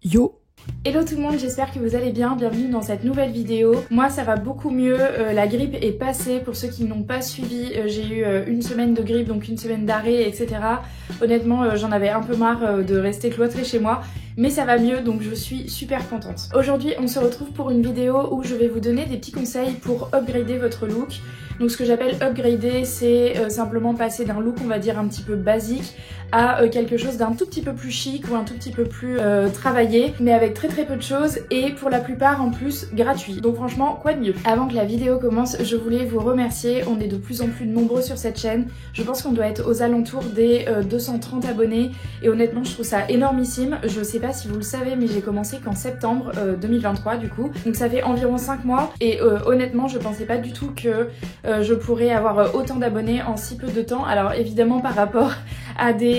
Yo! Hello tout le monde, j'espère que vous allez bien, bienvenue dans cette nouvelle vidéo. Moi ça va beaucoup mieux, la grippe est passée, pour ceux qui n'ont pas suivi, j'ai eu une semaine de grippe, donc une semaine d'arrêt, etc. Honnêtement j'en avais un peu marre de rester cloîtrée chez moi, mais ça va mieux donc je suis super contente. Aujourd'hui on se retrouve pour une vidéo où je vais vous donner des petits conseils pour upgrader votre look. Donc ce que j'appelle upgrader, c'est simplement passer d'un look on va dire un petit peu basique à quelque chose d'un tout petit peu plus chic ou un tout petit peu plus travaillé, mais avec très peu de choses et pour la plupart en plus gratuit. Donc franchement quoi de mieux. Avant que la vidéo commence, je voulais vous remercier, on est de plus en plus nombreux sur cette chaîne. Je pense qu'on doit être aux alentours des 230 abonnés et honnêtement je trouve ça énormissime. Je sais pas si vous le savez mais j'ai commencé qu'en septembre 2023 du coup, donc ça fait environ 5 mois et honnêtement je pensais pas du tout que je pourrais avoir autant d'abonnés en si peu de temps. Alors évidemment par rapport à des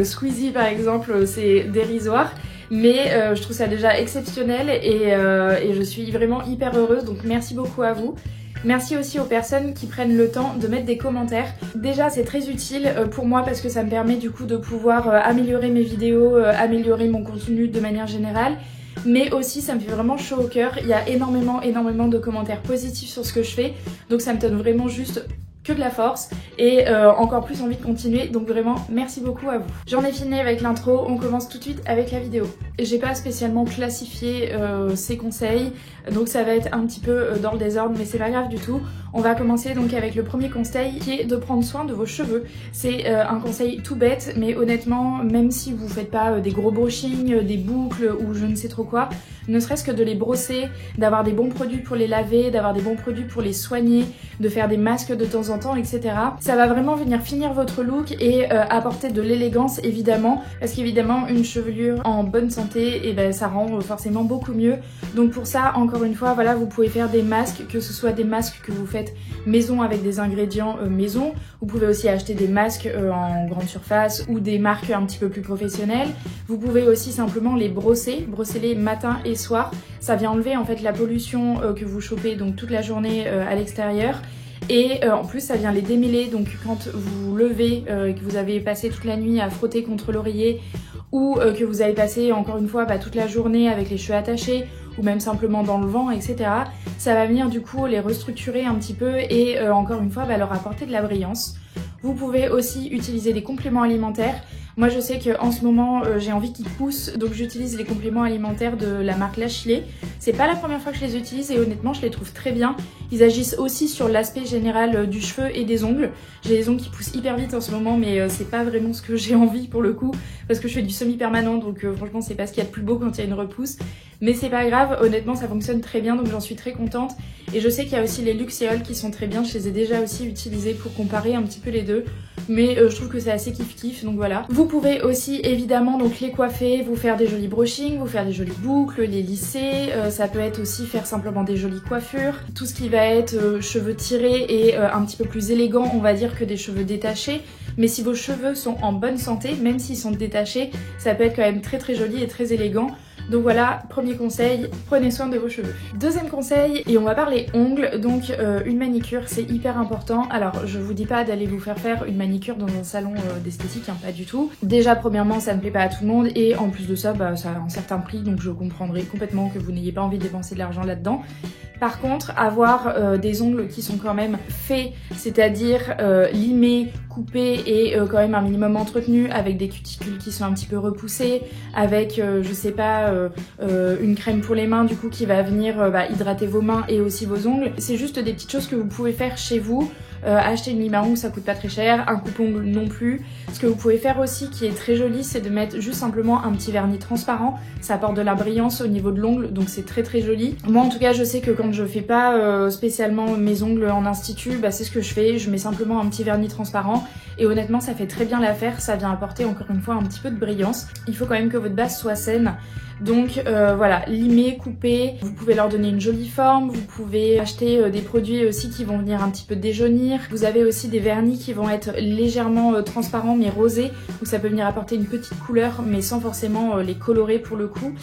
Squeezie par exemple c'est dérisoire, mais je trouve ça déjà exceptionnel et je suis vraiment hyper heureuse, donc merci beaucoup à vous. Merci aussi aux personnes qui prennent le temps de mettre des commentaires. Déjà c'est très utile pour moi parce que ça me permet du coup de pouvoir améliorer mes vidéos, améliorer mon contenu de manière générale. Mais aussi ça me fait vraiment chaud au cœur, il y a énormément de commentaires positifs sur ce que je fais, donc ça me donne vraiment juste que de la force et encore plus envie de continuer, donc vraiment merci beaucoup à vous. J'en ai fini avec l'intro, on commence tout de suite avec la vidéo. J'ai pas spécialement classifié ces conseils, donc ça va être un petit peu dans le désordre, mais c'est pas grave du tout. On va commencer donc avec le premier conseil qui est de prendre soin de vos cheveux. C'est un conseil tout bête, mais honnêtement même si vous faites pas des gros brushings, des boucles ou je ne sais trop quoi, ne serait-ce que de les brosser, d'avoir des bons produits pour les laver, d'avoir des bons produits pour les soigner, de faire des masques de temps en temps, etc. Ça va vraiment venir finir votre look et apporter de l'élégance évidemment, parce qu'évidemment une chevelure en bonne santé, et ben ça rend forcément beaucoup mieux. Donc pour ça, encore une fois, voilà, vous pouvez faire des masques, que ce soit des masques que vous faites maison avec des ingrédients maison. Vous pouvez aussi acheter des masques en grande surface ou des marques un petit peu plus professionnelles. Vous pouvez aussi simplement les brosser-les matin et soir. Ça vient enlever en fait la pollution que vous chopez donc toute la journée à l'extérieur. Et en plus ça vient les démêler, donc quand vous vous levez et que vous avez passé toute la nuit à frotter contre l'oreiller ou que vous avez passé encore une fois toute la journée avec les cheveux attachés ou même simplement dans le vent, etc. Ça va venir du coup les restructurer un petit peu et encore une fois leur apporter de la brillance. Vous pouvez aussi utiliser des compléments alimentaires. Moi je sais qu'en ce moment j'ai envie qu'ils poussent, donc j'utilise les compléments alimentaires de la marque Lachilé. C'est pas la première fois que je les utilise et honnêtement je les trouve très bien. Ils agissent aussi sur l'aspect général du cheveu et des ongles. J'ai les ongles qui poussent hyper vite en ce moment, mais c'est pas vraiment ce que j'ai envie pour le coup, parce que je fais du semi-permanent, donc franchement c'est pas ce qu'il y a de plus beau quand il y a une repousse. Mais c'est pas grave, honnêtement ça fonctionne très bien, donc j'en suis très contente. Et je sais qu'il y a aussi les Luxéol qui sont très bien, je les ai déjà aussi utilisés pour comparer un petit peu les deux. Mais je trouve que c'est assez kiff-kiff, donc voilà. Vous pouvez aussi évidemment donc les coiffer, vous faire des jolis brushings, vous faire des jolies boucles, les lisser. Ça peut être aussi faire simplement des jolies coiffures. Tout ce qui va être cheveux tirés et un petit peu plus élégant, on va dire, que des cheveux détachés. Mais si vos cheveux sont en bonne santé, même s'ils sont détachés, ça peut être quand même très joli et très élégant. Donc voilà, premier conseil, prenez soin de vos cheveux. Deuxième conseil, et on va parler ongles, donc une manicure c'est hyper important. Alors je vous dis pas d'aller vous faire une manicure dans un salon d'esthétique, hein, pas du tout. Déjà premièrement ça ne plaît pas à tout le monde et en plus de ça, ça a un certain prix, donc je comprendrai complètement que vous n'ayez pas envie de dépenser de l'argent là-dedans. Par contre, avoir des ongles qui sont quand même faits, c'est-à-dire limés, coupés et quand même un minimum entretenus, avec des cuticules qui sont un petit peu repoussées, avec je sais pas une crème pour les mains du coup qui va venir hydrater vos mains et aussi vos ongles. C'est juste des petites choses que vous pouvez faire chez vous. Acheter une lime à ongles ça coûte pas très cher, un coupe-ongles non plus. Ce que vous pouvez faire aussi qui est très joli, c'est de mettre juste simplement un petit vernis transparent. Ça apporte de la brillance au niveau de l'ongle, donc c'est très joli. Moi en tout cas je sais que quand je fais pas spécialement mes ongles en institut, c'est ce que je fais, je mets simplement un petit vernis transparent et honnêtement ça fait très bien l'affaire, ça vient apporter encore une fois un petit peu de brillance. Il faut quand même que votre base soit saine. Donc voilà, limer, couper, vous pouvez leur donner une jolie forme, vous pouvez acheter des produits aussi qui vont venir un petit peu déjaunir. Vous avez aussi des vernis qui vont être légèrement transparents mais rosés, donc ça peut venir apporter une petite couleur mais sans forcément les colorer pour le coup.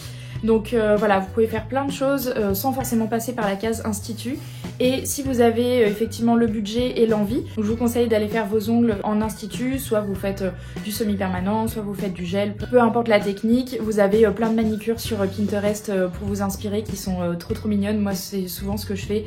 Donc voilà, vous pouvez faire plein de choses sans forcément passer par la case institut. Et si vous avez effectivement le budget et l'envie, je vous conseille d'aller faire vos ongles en institut, soit vous faites du semi-permanent, soit vous faites du gel, peu importe la technique. Vous avez plein de manicures sur Pinterest pour vous inspirer qui sont trop mignonnes. Moi c'est souvent ce que je fais.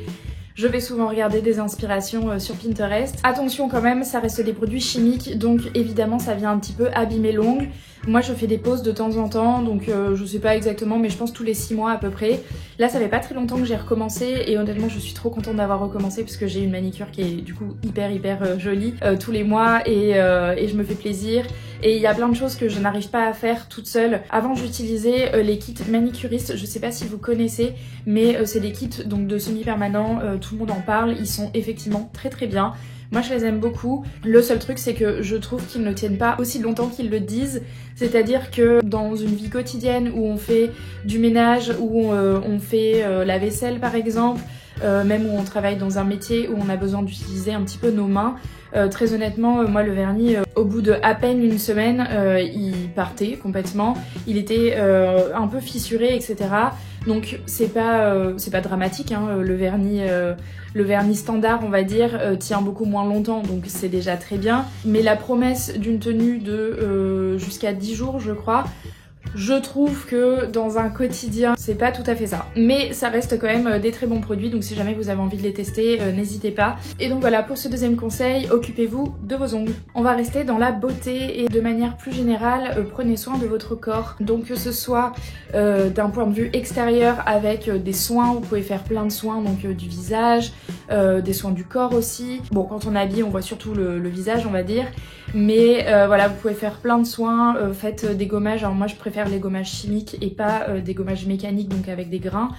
Je vais souvent regarder des inspirations sur Pinterest. Attention quand même, ça reste des produits chimiques, donc évidemment ça vient un petit peu abîmer l'ongle. Moi je fais des pauses de temps en temps, donc je sais pas exactement, mais je pense tous les 6 mois à peu près. Là ça fait pas très longtemps que j'ai recommencé et honnêtement je suis trop contente d'avoir recommencé parce que j'ai une manicure qui est du coup hyper jolie tous les mois et je me fais plaisir. Et il y a plein de choses que je n'arrive pas à faire toute seule. Avant j'utilisais les kits manicuristes, je sais pas si vous connaissez, mais c'est des kits donc de semi-permanent, tout le monde en parle, ils sont effectivement très bien. Moi je les aime beaucoup. Le seul truc c'est que je trouve qu'ils ne tiennent pas aussi longtemps qu'ils le disent. C'est-à-dire que dans une vie quotidienne où on fait du ménage, où on fait la vaisselle par exemple, même où on travaille dans un métier où on a besoin d'utiliser un petit peu nos mains, très honnêtement, moi le vernis, au bout de à peine une semaine, il partait complètement. Il était un peu fissuré, etc. Donc c'est pas dramatique, hein, le vernis standard on va dire tient beaucoup moins longtemps, donc c'est déjà très bien. Mais la promesse d'une tenue de jusqu'à 10 jours je crois, je trouve que dans un quotidien, c'est pas tout à fait ça. Mais ça reste quand même des très bons produits, donc si jamais vous avez envie de les tester, n'hésitez pas. Et donc voilà, pour ce deuxième conseil, occupez-vous de vos ongles. On va rester dans la beauté et de manière plus générale, prenez soin de votre corps. Donc que ce soit d'un point de vue extérieur avec des soins, vous pouvez faire plein de soins, donc du visage, des soins du corps aussi. Bon, quand on est habillé, on voit surtout le visage, on va dire. Mais voilà, vous pouvez faire plein de soins, faites des gommages. Alors moi je préfère les gommages chimiques et pas des gommages mécaniques, donc avec des grains.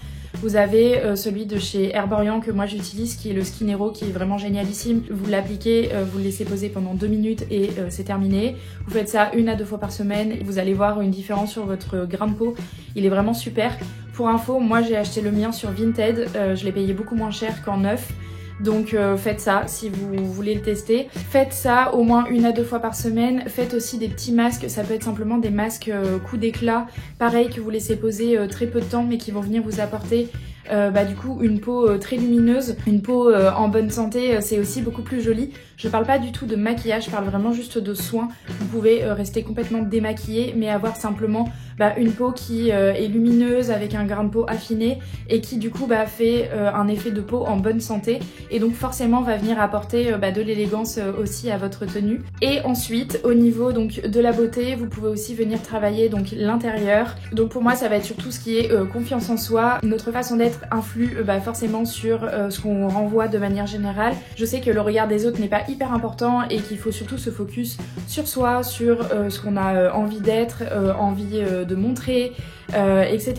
Vous avez celui de chez Herborian que moi j'utilise qui est le Skin Hero, qui est vraiment génialissime. Vous l'appliquez, vous le laissez poser pendant 2 minutes et c'est terminé. Vous faites ça 1 à 2 fois par semaine et vous allez voir une différence sur votre grain de peau. Il est vraiment super. Pour info, moi j'ai acheté le mien sur Vinted, je l'ai payé beaucoup moins cher qu'en neuf. Donc faites ça si vous voulez le tester. Faites ça au moins 1 à 2 fois par semaine. Faites aussi des petits masques, ça peut être simplement des masques coup d'éclat, pareil que vous laissez poser très peu de temps mais qui vont venir vous apporter du coup une peau très lumineuse, une peau en bonne santé, c'est aussi beaucoup plus joli. Je parle pas du tout de maquillage, je parle vraiment juste de soins. Vous pouvez rester complètement démaquillé mais avoir simplement une peau qui est lumineuse avec un grain de peau affiné et qui du coup fait un effet de peau en bonne santé et donc forcément va venir apporter de l'élégance aussi à votre tenue. Et ensuite au niveau donc de la beauté, vous pouvez aussi venir travailler donc l'intérieur. Donc pour moi ça va être surtout ce qui est confiance en soi. Notre façon d'être influe forcément sur ce qu'on renvoie de manière générale. Je sais que le regard des autres n'est pas hyper important et qu'il faut surtout se focus sur soi, sur ce qu'on a envie d'être, envie de montrer, etc.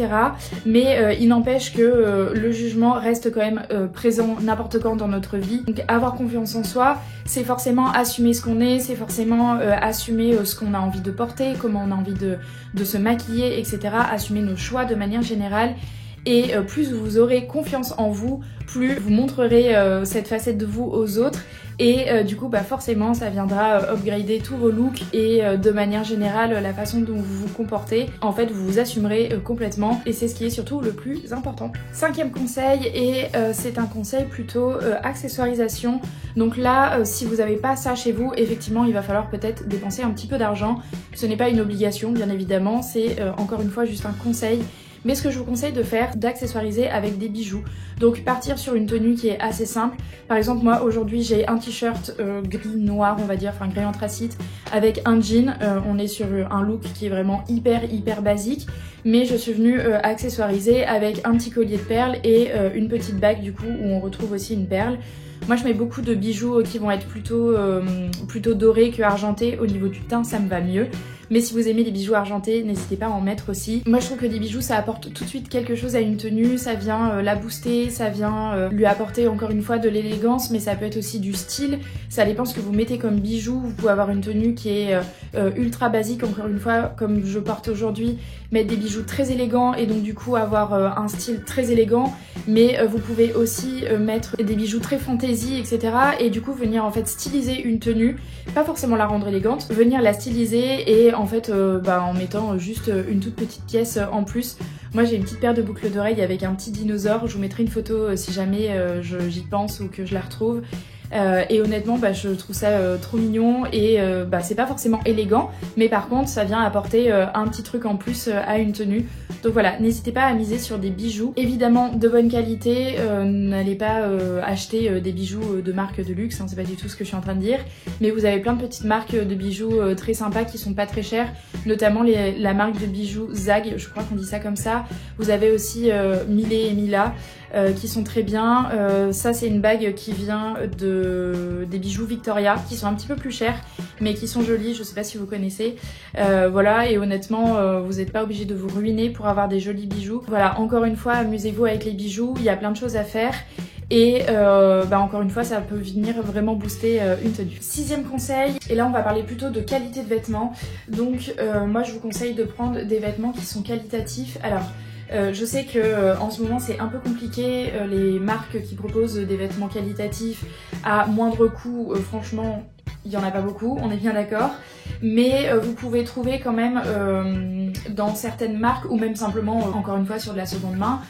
Mais il n'empêche que le jugement reste quand même présent n'importe quand dans notre vie. Donc avoir confiance en soi, c'est forcément assumer ce qu'on est, c'est forcément assumer ce qu'on a envie de porter, comment on a envie de se maquiller, etc. Assumer nos choix de manière générale. Et plus vous aurez confiance en vous, plus vous montrerez cette facette de vous aux autres. Et du coup forcément ça viendra upgrader tous vos looks et de manière générale la façon dont vous vous comportez. En fait vous vous assumerez complètement et c'est ce qui est surtout le plus important. 5e conseil, et c'est un conseil plutôt accessoirisation. Donc là si vous n'avez pas ça chez vous, effectivement il va falloir peut-être dépenser un petit peu d'argent. Ce n'est pas une obligation bien évidemment, c'est encore une fois juste un conseil. Mais ce que je vous conseille de faire, d'accessoiriser avec des bijoux. Donc partir sur une tenue qui est assez simple. Par exemple moi aujourd'hui j'ai un t-shirt gris noir on va dire, enfin gris anthracite, avec un jean. On est sur un look qui est vraiment hyper basique. Mais je suis venue accessoiriser avec un petit collier de perles et une petite bague du coup où on retrouve aussi une perle. Moi je mets beaucoup de bijoux qui vont être plutôt dorés que argentés. Au niveau du teint ça me va mieux. Mais si vous aimez les bijoux argentés, n'hésitez pas à en mettre aussi. Moi je trouve que des bijoux ça apporte tout de suite quelque chose à une tenue, ça vient la booster, ça vient lui apporter encore une fois de l'élégance, mais ça peut être aussi du style. Ça dépend ce que vous mettez comme bijoux. Vous pouvez avoir une tenue qui est ultra basique, encore une fois comme je porte aujourd'hui, mettre des bijoux très élégants et donc du coup avoir un style très élégant. Mais vous pouvez aussi mettre des bijoux très fantaisie, etc. Et du coup venir en fait styliser une tenue, pas forcément la rendre élégante, venir la styliser et en fait en mettant juste une toute petite pièce en plus. Moi j'ai une petite paire de boucles d'oreilles avec un petit dinosaure, je vous mettrai une photo si jamais j'y pense ou que je la retrouve. Et honnêtement je trouve ça trop mignon et c'est pas forcément élégant, mais par contre ça vient apporter un petit truc en plus à une tenue. Donc voilà, n'hésitez pas à miser sur des bijoux évidemment de bonne qualité. N'allez pas acheter des bijoux de marque de luxe, hein, c'est pas du tout ce que je suis en train de dire, mais vous avez plein de petites marques de bijoux très sympas qui sont pas très chères, notamment la marque de bijoux Zag, je crois qu'on dit ça comme ça. Vous avez aussi Millet et Mila qui sont très bien. Ça c'est une bague qui vient des bijoux Victoria qui sont un petit peu plus chers mais qui sont jolis, je sais pas si vous connaissez. Voilà, et honnêtement vous n'êtes pas obligé de vous ruiner pour avoir des jolis bijoux. Voilà, encore une fois amusez-vous avec les bijoux, il y a plein de choses à faire. Et encore une fois ça peut venir vraiment booster une tenue. 6e conseil, et là on va parler plutôt de qualité de vêtements. Donc moi je vous conseille de prendre des vêtements qui sont qualitatifs. Alors je sais que en ce moment c'est un peu compliqué, les marques qui proposent des vêtements qualitatifs à moindre coût, franchement il n'y en a pas beaucoup, on est bien d'accord. Mais vous pouvez trouver quand même dans certaines marques ou même simplement encore une fois sur de la seconde main,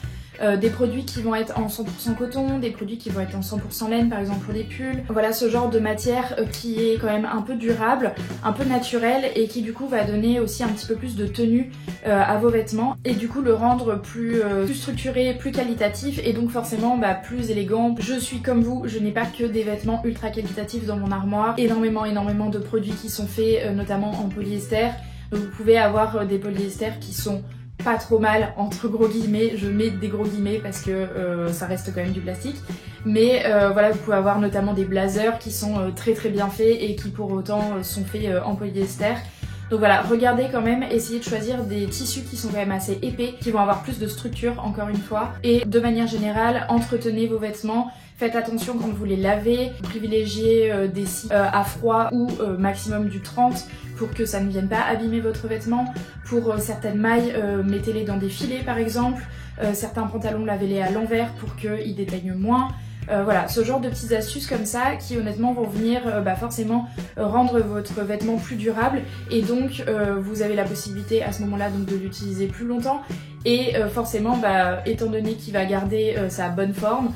des produits qui vont être en 100% coton, des produits qui vont être en 100% laine par exemple pour des pulls. Voilà, ce genre de matière qui est quand même un peu durable, un peu naturel et qui du coup va donner aussi un petit peu plus de tenue à vos vêtements et du coup le rendre plus structuré, plus qualitatif et donc forcément plus élégant. Je suis comme vous, je n'ai pas que des vêtements ultra qualitatifs dans mon armoire, énormément de produits qui sont faits notamment en polyester. Donc vous pouvez avoir des polyesters qui sont pas trop mal, entre gros guillemets, je mets des gros guillemets parce que ça reste quand même du plastique. Mais voilà, vous pouvez avoir notamment des blazers qui sont très bien faits et qui pour autant sont faits en polyester. Donc voilà, regardez quand même, essayez de choisir des tissus qui sont quand même assez épais, qui vont avoir plus de structure encore une fois. Et de manière générale, entretenez vos vêtements. Faites attention quand vous les lavez, privilégiez des scies à froid ou maximum du 30 pour que ça ne vienne pas abîmer votre vêtement. Pour certaines mailles, mettez-les dans des filets par exemple. Certains pantalons, lavez-les à l'envers pour qu'ils déteignent moins. Voilà, ce genre de petites astuces comme ça qui honnêtement vont venir forcément rendre votre vêtement plus durable et donc vous avez la possibilité à ce moment-là donc de l'utiliser plus longtemps et forcément étant donné qu'il va garder sa bonne forme,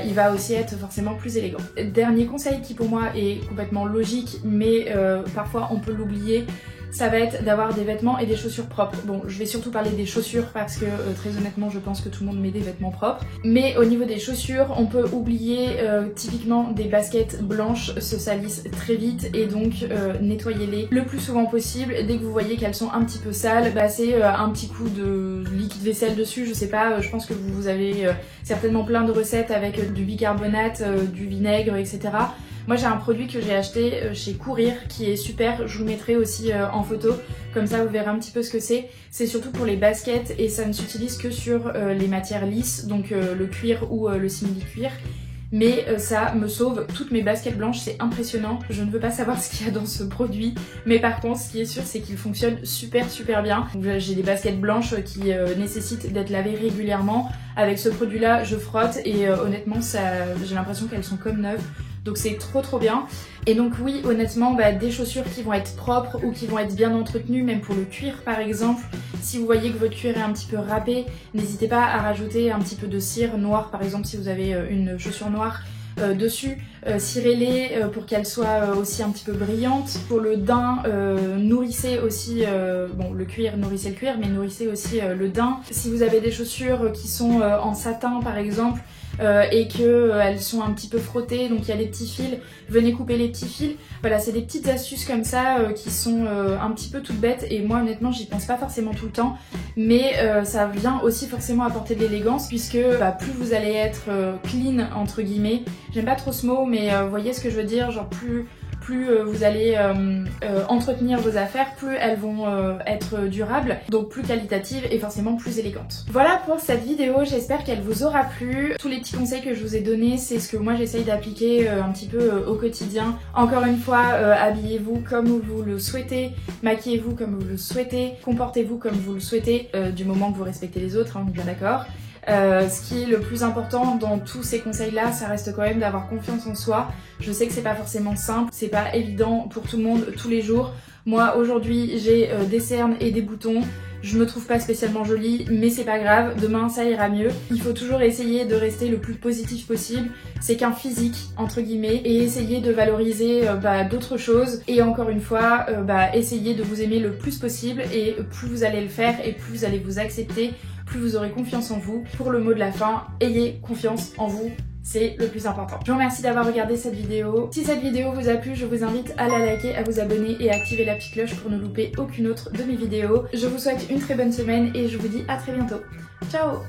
il va aussi être forcément plus élégant. Dernier conseil qui pour moi est complètement logique mais parfois on peut l'oublier, ça va être d'avoir des vêtements et des chaussures propres. Bon, je vais surtout parler des chaussures parce que très honnêtement je pense que tout le monde met des vêtements propres. Mais au niveau des chaussures, on peut oublier typiquement des baskets blanches se salissent très vite et donc nettoyez-les le plus souvent possible. Dès que vous voyez qu'elles sont un petit peu sales, passez un petit coup de liquide vaisselle dessus, je sais pas, je pense que vous avez certainement plein de recettes avec du bicarbonate, du vinaigre, etc. Moi j'ai un produit que j'ai acheté chez Courir qui est super, je vous le mettrai aussi en photo, comme ça vous verrez un petit peu ce que c'est. C'est surtout pour les baskets et ça ne s'utilise que sur les matières lisses, donc le cuir ou le simili-cuir. Mais ça me sauve toutes mes baskets blanches, c'est impressionnant. Je ne veux pas savoir ce qu'il y a dans ce produit, mais par contre ce qui est sûr c'est qu'il fonctionne super bien. J'ai des baskets blanches qui nécessitent d'être lavées régulièrement. Avec ce produit là je frotte et honnêtement j'ai l'impression qu'elles sont comme neuves. Donc c'est trop bien. Et donc oui, honnêtement, des chaussures qui vont être propres ou qui vont être bien entretenues, même pour le cuir par exemple. Si vous voyez que votre cuir est un petit peu râpé, n'hésitez pas à rajouter un petit peu de cire noire par exemple si vous avez une chaussure noire dessus. Cirez-les pour qu'elles soient aussi un petit peu brillantes. Pour le daim, nourrissez aussi, bon le cuir, nourrissez le cuir, mais nourrissez aussi le daim. Si vous avez des chaussures qui sont en satin par exemple, et qu'elles sont un petit peu frottées, donc il y a les petits fils, venez couper les petits fils. Voilà, c'est des petites astuces comme ça qui sont un petit peu toutes bêtes et moi honnêtement j'y pense pas forcément tout le temps, mais ça vient aussi forcément apporter de l'élégance puisque plus vous allez être clean entre guillemets, j'aime pas trop ce mot mais vous voyez ce que je veux dire, genre plus vous allez entretenir vos affaires, plus elles vont être durables, donc plus qualitatives et forcément plus élégantes. Voilà pour cette vidéo, j'espère qu'elle vous aura plu. Tous les petits conseils que je vous ai donnés, c'est ce que moi j'essaye d'appliquer un petit peu au quotidien. Encore une fois, habillez-vous comme vous le souhaitez, maquillez-vous comme vous le souhaitez, comportez-vous comme vous le souhaitez, du moment que vous respectez les autres, hein, on est bien d'accord. Ce qui est le plus important dans tous ces conseils là, ça reste quand même d'avoir confiance en soi. Je sais que c'est pas forcément simple, c'est pas évident pour tout le monde tous les jours. Moi aujourd'hui j'ai des cernes et des boutons. Je me trouve pas spécialement jolie, mais c'est pas grave, demain ça ira mieux. Il faut toujours essayer de rester le plus positif possible. C'est qu'un physique, entre guillemets, et essayer de valoriser d'autres choses. Et encore une fois, essayer de vous aimer le plus possible, et plus vous allez le faire et plus vous allez vous accepter, plus vous aurez confiance en vous. Pour le mot de la fin, ayez confiance en vous. C'est le plus important. Je vous remercie d'avoir regardé cette vidéo. Si cette vidéo vous a plu, je vous invite à la liker, à vous abonner et à activer la petite cloche pour ne louper aucune autre de mes vidéos. Je vous souhaite une très bonne semaine et je vous dis à très bientôt. Ciao!